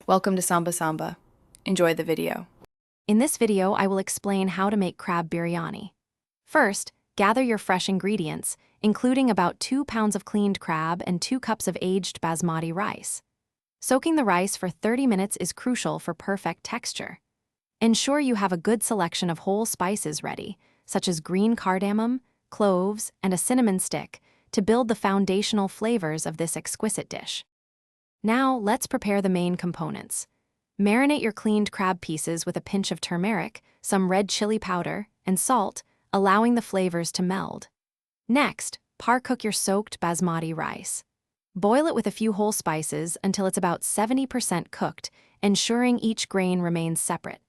Welcome to Samba Samba. Enjoy the video. In this video, I will explain how to make crab biryani. First, gather your fresh ingredients, including about 2 pounds of cleaned crab and 2 cups of aged basmati rice. Soaking the rice for 30 minutes is crucial for perfect texture. Ensure you have a good selection of whole spices ready, such as green cardamom, cloves, and a cinnamon stick, to build the foundational flavors of this exquisite dish. Now, let's prepare the main components. Marinate your cleaned crab pieces with a pinch of turmeric, some red chili powder, and salt, allowing the flavors to meld. Next, par-cook your soaked basmati rice. Boil it with a few whole spices until it's about 70% cooked, ensuring each grain remains separate.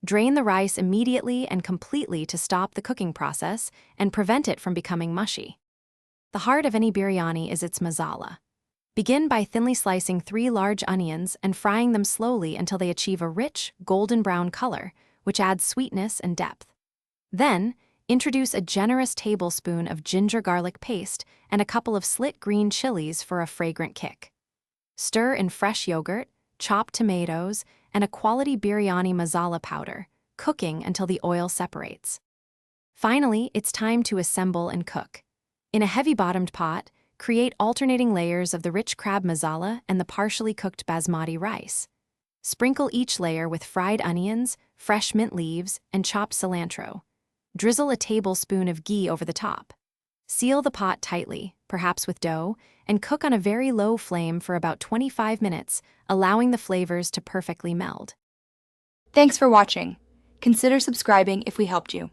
Drain the rice immediately and completely to stop the cooking process and prevent it from becoming mushy. The heart of any biryani is its masala. Begin by thinly slicing 3 large onions and frying them slowly until they achieve a rich, golden brown color, which adds sweetness and depth. Then, introduce a generous tablespoon of ginger-garlic paste and a couple of slit green chilies for a fragrant kick. Stir in fresh yogurt, chopped tomatoes, and a quality biryani masala powder, cooking until the oil separates. Finally, it's time to assemble and cook. In a heavy-bottomed pot, create alternating layers of the rich crab masala and the partially cooked basmati rice. Sprinkle each layer with fried onions, fresh mint leaves, and chopped cilantro. Drizzle a tablespoon of ghee over the top. Seal the pot tightly, perhaps with dough, and cook on a very low flame for about 25 minutes, allowing the flavors to perfectly meld. Thanks for watching. Consider subscribing if we helped you.